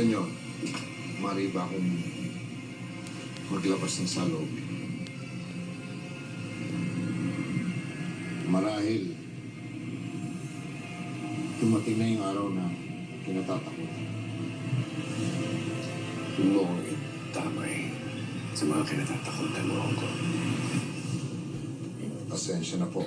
Senyor, maaari ba akong maglabas ng saloob? Marahil, dumating na yung araw na kinatatakutan. Huwag mo akong itamay sa mga kinatatakutan mo ako. Pasensya na po.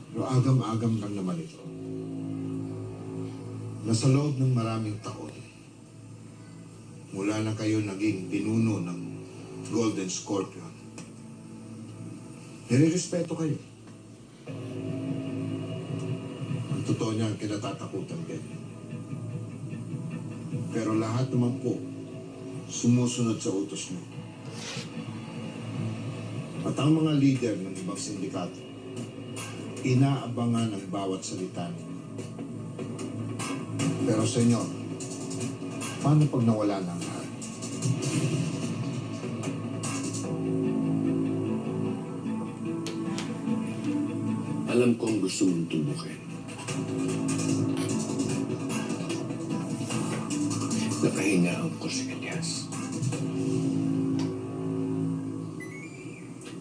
Pero agam-agam lang naman ito. Nasa loob ng maraming taon, mula na kayo naging pinuno ng Golden Scorpion, nire-respeto kayo. Ang totoo niya, kinatatakutan din. Pero lahat naman po, sumusunod sa utos mo. At ang mga leader ng ibang sindikato, inaabangan ang bawat salita ninyo. Pero senyor, paano pag nawala na ang lahat? Alam kong gusto mong tubukin. Nakahingaan ko si Elias.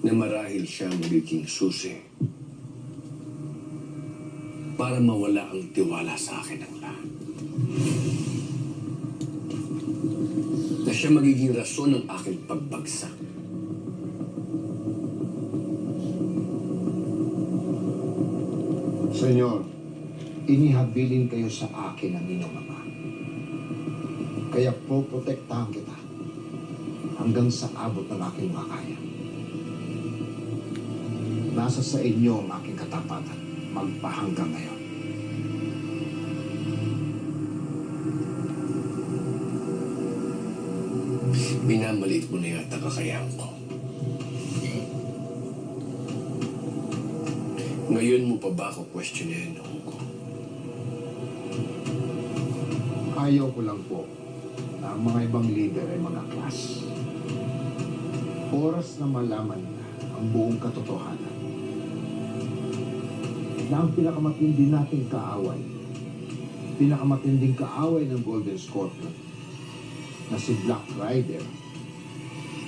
Na marahil siya magiging susi para mawala ang tiwala sa akin ng lahat. Na siya magiging rason ng aking pagbagsak. Senyor, inihabilin kayo sa akin ng inyong ama. Kaya poprotektahan kita hanggang sa abot ng aking makaya. Nasa sa inyo ang aking katapatan magpahanggang ngayon. Minamaliit mo na yata kakayahan ko. Ngayon mo pa ba ako questionin, Hugo? Ayaw ko lang po na ang mga ibang leader ay mga klas. Oras na malaman na ang buong katotohanan na ang pinakamatindi nating kaaway, pinakamatinding kaaway ng Golden Scorpion, na si Black Rider,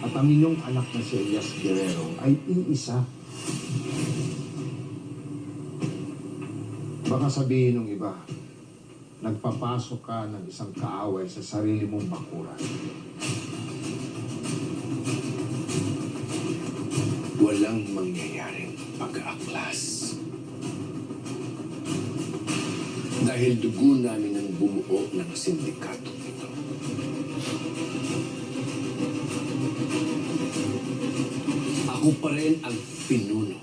at ang inyong anak na si Elias Guerrero ay iisa. Baka sabihin ng iba, nagpapasok ka ng isang kaaway sa sarili mong bakuran. Walang mangyayaring pag-aaklas. Dahil dugo namin ang bumuo ng sindikato ito. Ako pa rin ang pinuno.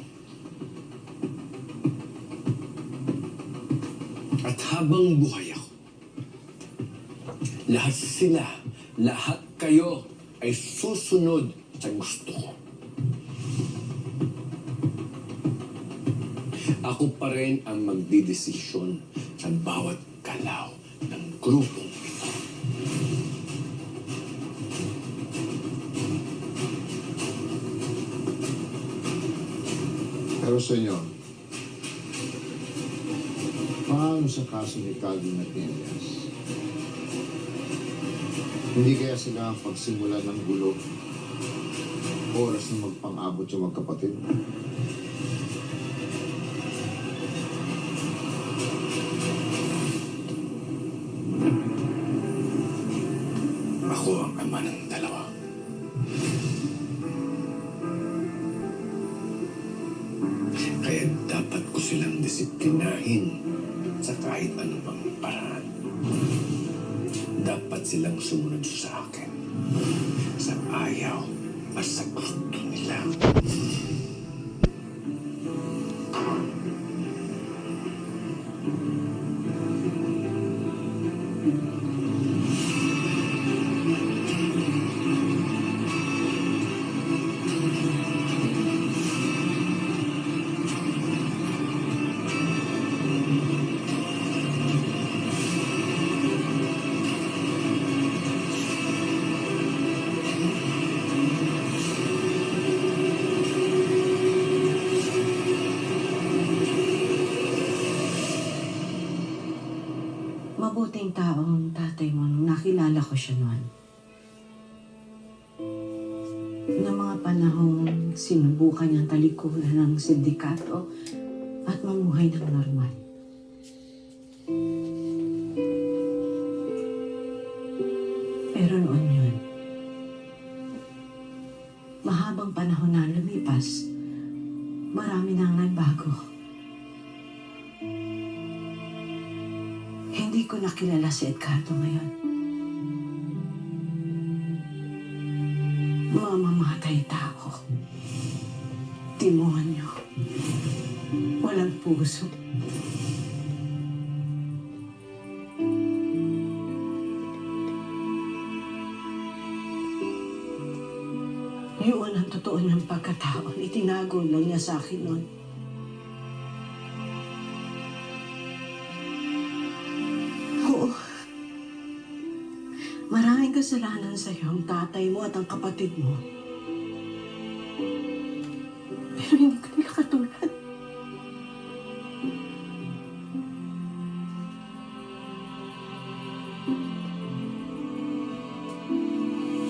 At habang buhay ako, lahat sila, lahat kayo ay susunod sa gusto ko. Ako pa rin ang magdidesisyon sa bawat galaw ng grupong ito. Pero senyor, paano sa kaso ni Calvin at ni Elias? Hindi kaya sila ang pagsimula ng gulo? Oras na magpang-abot yung magkapatid? Ako ang ama ng dalawa. Kaya dapat ko silang disiplinahin sa kahit anumang paraan. Dapat silang sumunod sa akin sa ayaw at sa gusto nila. siya noon. Noong mga panahong sinubukan niyang talikuran ng sindikato at mamuhay ng normal. Pero noon yun, mahabang panahon na lumipas, marami nang nagbago. Hindi ko nakilala si Edgardo ngayon. Mamamatay tao. Demonyo. Walang puso. Yun ang totoo niyang pagkatao. Itinago lang niya sa akin noon. Oo. Maraming kasalanan sa iyo ang tatay mo at ang kapatid mo. Pero hindi ka nila katulad.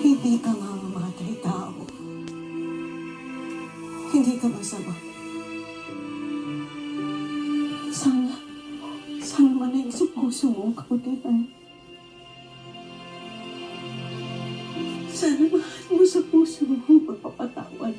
Hindi ka mamamatay tao. Hindi ka masama. Sana manay sa puso mo ang kabutihan. Sana mahal mo sa puso mo ang pagpapatawad.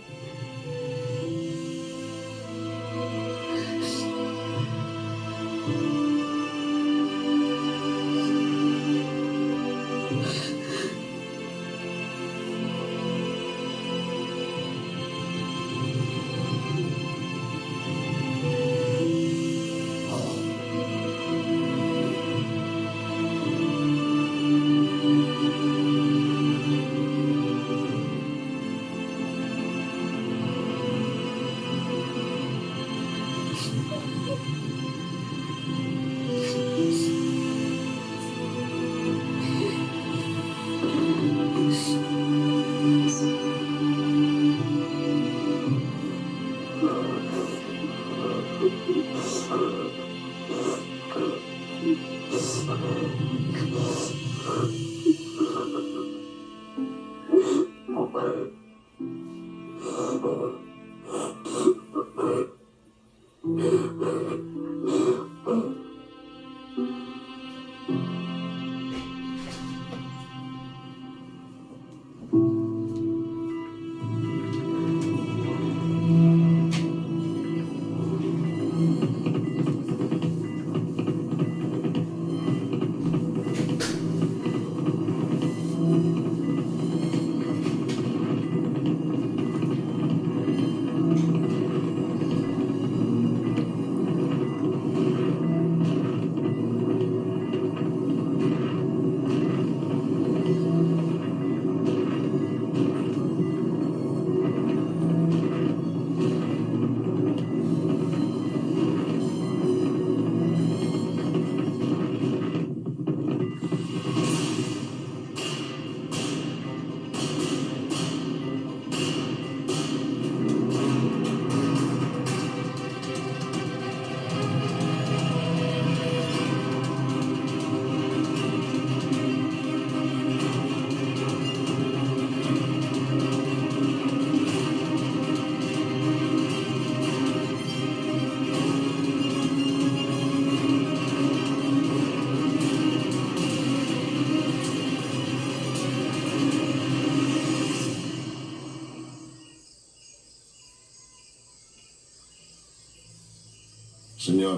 Senyor,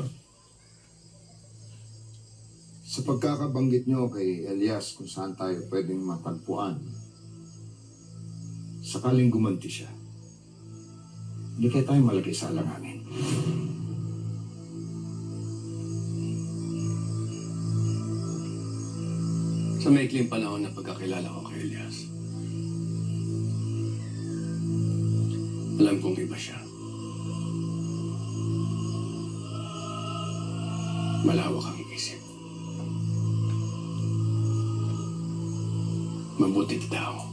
sa pagkakabanggit nyo kay Elias kung saan tayo pwedeng matagpuan, sakaling gumanti siya, hindi kaya tayo malagay sa alanganin. Sa maikling panahon na pagkakilala ko kay Elias, alam kong iba siya. Malawak ang isip. Mabuting tao.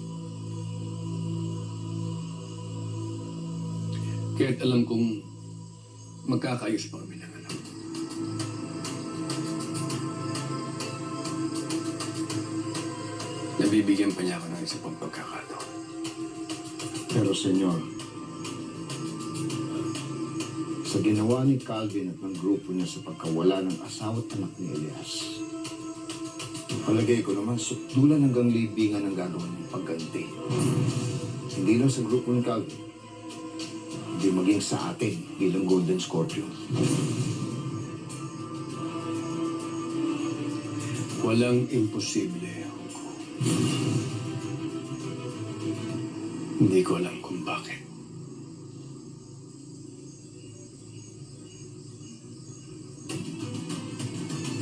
Kaya't alam kong magkakaayos pa kami ng anak. Bibigyan pa niya ako ng isa pang pagkakataon. Pero senyor, sa ginawa ni Calvin at ng grupo niya sa pagkawala ng asawa at anak ni Elias, palagay ko naman sukdulan hanggang libingan ang gagawin ng pagganti. Hindi lang sa grupo ni Calvin, hindi maging sa atin bilang Golden Scorpion. Walang imposible, Hugo. Hindi ko alam kung bakit.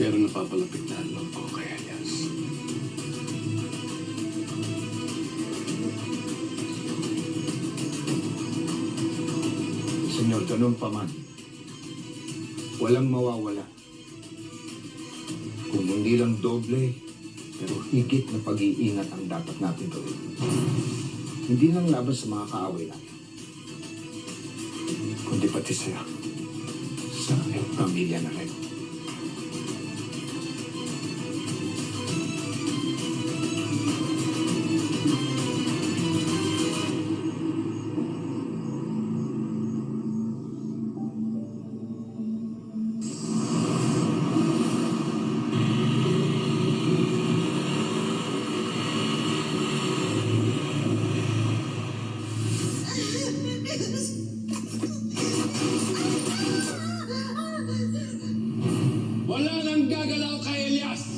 Pero napapalapit na ang loob ko kay Elias. Senyor, ganun pa man, walang mawawala. Kung hindi lang doble, pero higit na pag-iingat ang dapat natin gawin. Hindi lang laban sa mga kaaway natin, kundi pati sa iyong pamilya na rin. Wala nang gagalaw kay Elias!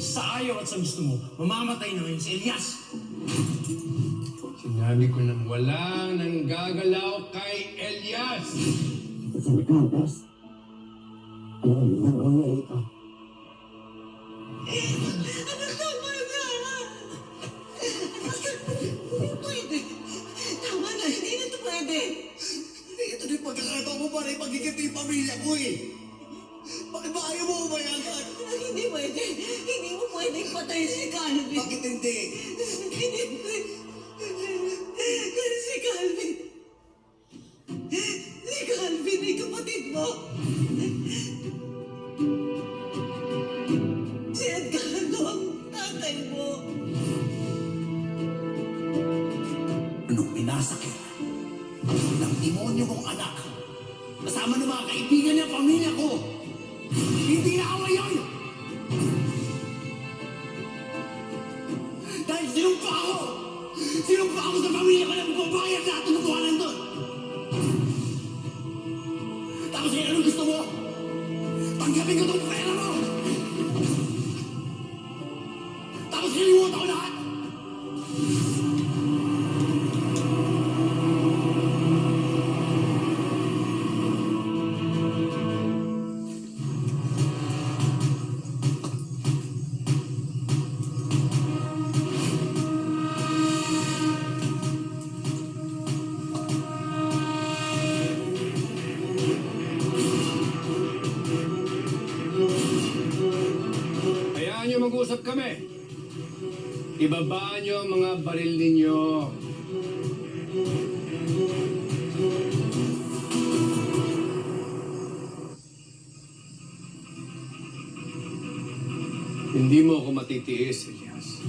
Sa ayaw at sa gusto mo, mamamatay na ngayon si Elias. Sinabi ko nang wala nang gagalaw kay Elias! Pwede. Tama na, hindi na ito pwede. Ito na yung pagkakataon mo para ipagiganti yung pamilya ko eh. Bakit ba ayaw mo umayagan? Hindi pwede. Hindi mo pwede patay si Calvin. Bakit hindi? Hindi pwede. Si Calvin. Si Calvin ay kapatid mo. Si Edgardo ang tatay mo. Nung minasakit ng demonyo kong anak, kasama ng mga kaibigan niya, pamilya ko, hindi na away yun! Dahil sinumpa ako! Sinumpa ako sa pamilya ko na magbabayad lahat ng kukuhanan doon! Tapos ngayon, anong gusto mo? Tanggapin ko itong pera mo! Tapos kalimutan ko lahat! Hayaan niyo mag-usap kami. Ibaba niyo ang mga baril ninyo. Hindi mo ako matitiis, Elias.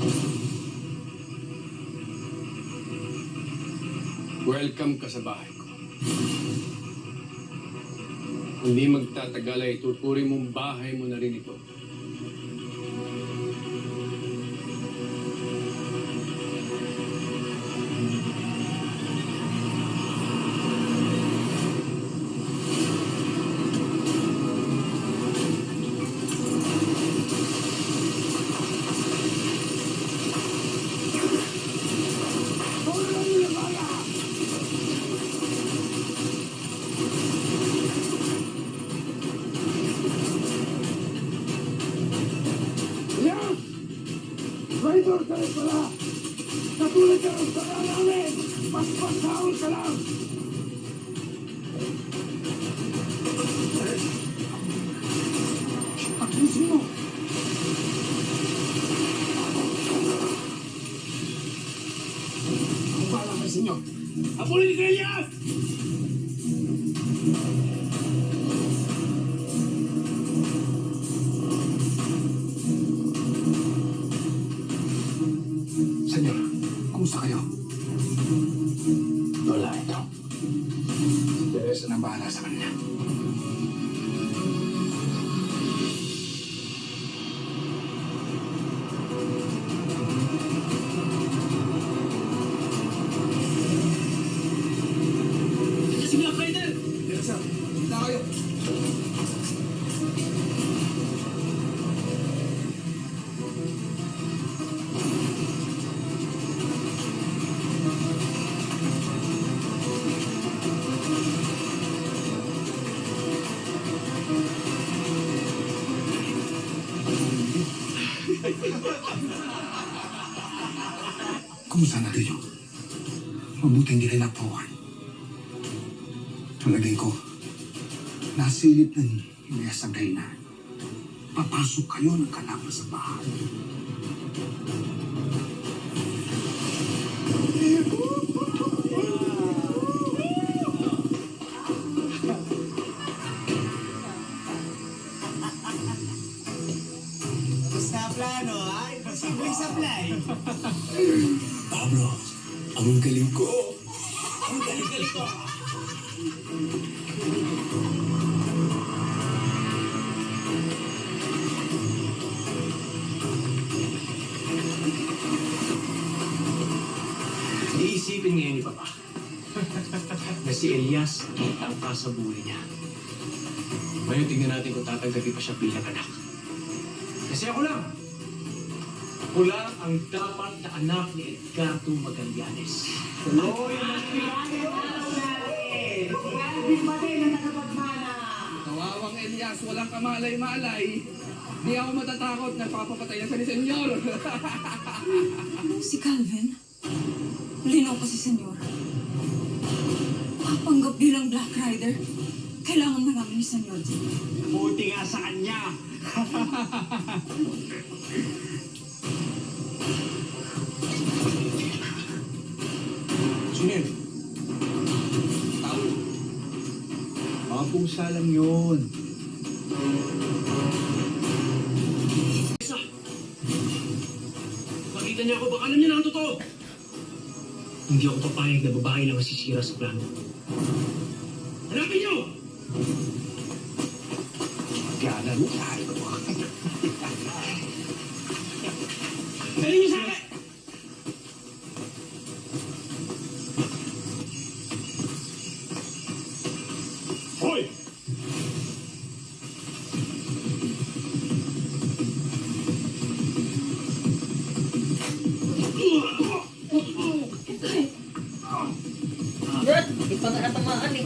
Welcome ka sa bahay ko. Hindi magtatagal ay tuturi mong bahay mo na rin ito. Traitor ka rin pala! Natulad ka ng saya namin! Mas pasahol ka lang! Akisin mo! Ang pala kay senyor! Habulin ni Elias! Kumusta kayo? Wala ito. Teresa na bahala sa kanya. Si Black Rider! Teresa, hindi kayo. Kumusta na kayo? Mabuti hindi rin napuwan. Palagay ko, nasilip ng inasagay na papasok kayo ng kalaban sa bahay. Basta plano, ha? Imposible supply. Pablo, ang galing ko. Ang galing-galing ko. Iisipin ngayon ni Papa na si Elias ang sa buhay niya. Ngayon tingnan natin kung tatanggapin pa siya bilang anak. Kasi ako lang ang dapat na anak ni Edgardo Magallanes. Tuloy ang pinagay natin! Alvin pa din ang nakapagmana! Kawawang Elias, walang kamalay-malay. Di ako matatakot na papapatay na siya ni Senyor. Si Calvin? Linaw ko si Senyor. Papanggap bilang Black Rider. Kailangan malaman ni Senyor. Buti nga sa kanya! Sino yun? Tao. Mga pusa lang yun. Makita niya ako, baka alam niya na ang totoo! Hindi ako papayag na babae lang masisira sa plano. Hanapin niyo! Gana mo tayo. Dali niyo sa akin! Hoy! Brad, di pa nga natamaan eh.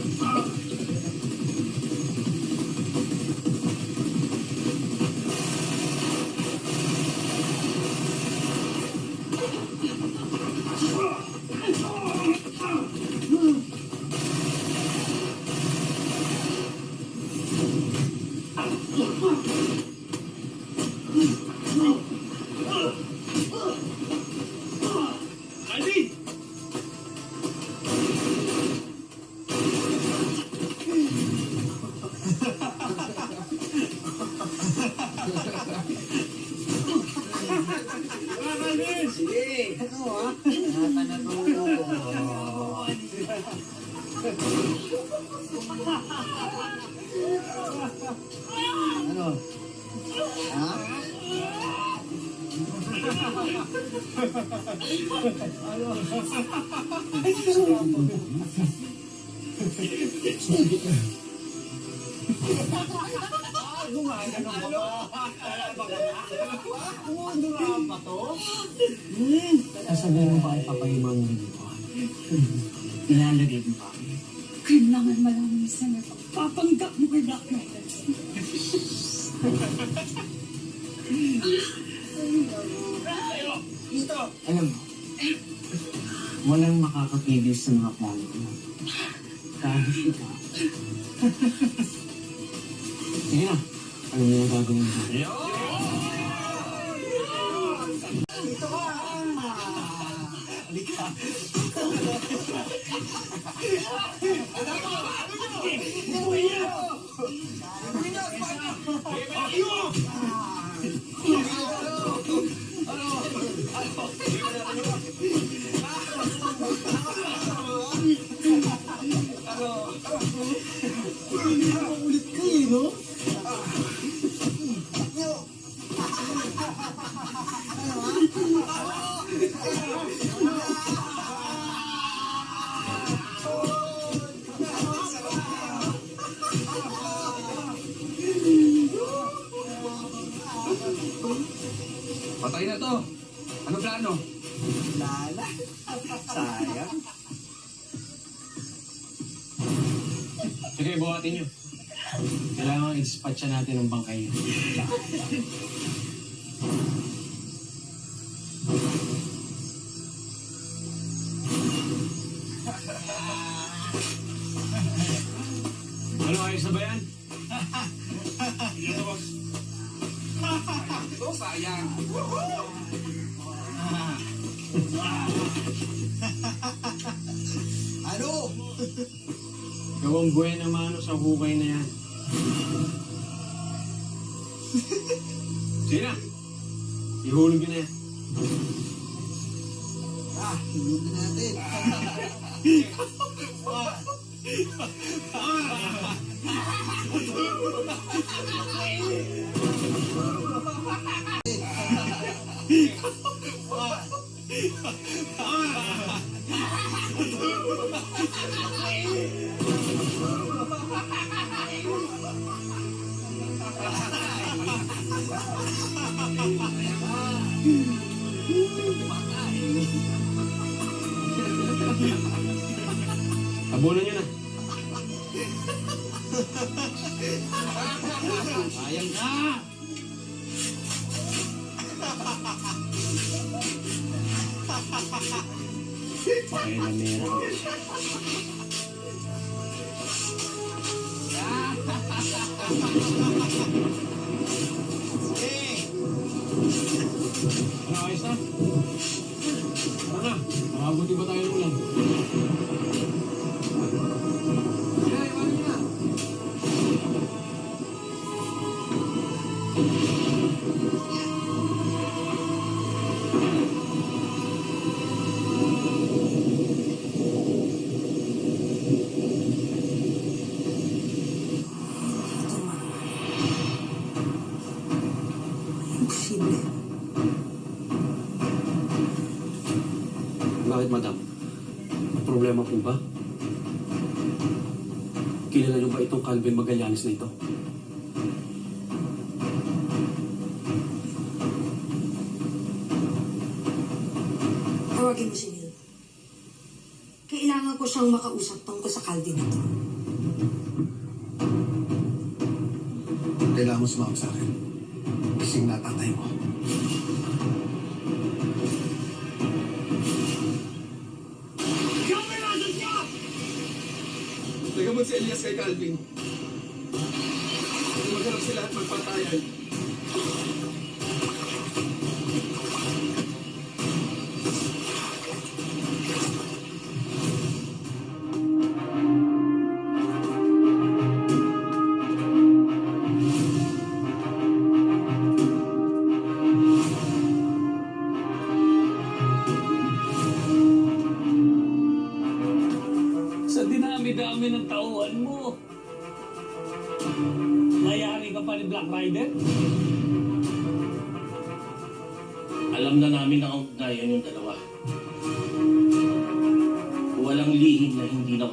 Alvin! Sige, ako ha. Napanatulog ko. Ano? Ha? Sasabihin mo ba kay Papa yung mga nandito? Ilalagay mo pa. Kailangan malaman ni Senyor. Papanggap mo kay Black Rider. Alam mo, walang makakapigil sa mga plano ko. Kahit ikaw. Sige na, alam niyo ang gagawin ko. Patay na to. Ano plano? Lala. Sayang. Sige, buhatin nyo. Kailangan i-dispatcha natin ang bangkay. Ano, ayos na ba yan? Ito, sayang. Ano? Gawang buena mano sa hukay na yan. Sige na. Ihulog yun na yan. Tulog na natin. Tabunan nyo na. Sayang na! Pakilamera ko siya. Ano, ayos na? Tara na, makabuti ba tayo ng ulan? Imposible. Bakit, madam? Problema po ba? Kilala niyo ba itong Calvin Magallanes na ito? Tawagin mo si Neil. Kailangan ko siyang makausap tungkol sa Calvin na to. Kailangan mo sumama sa akin. Kasing natatay mo. Nagamot si Elias kay Calvin. Magharap sila at magpatayan. Sa dinami-dami ng tauhan mo, nayari ka pa ni Black Rider? Alam na namin na ang ugnayan yung dalawa. Walang lihim na hindi na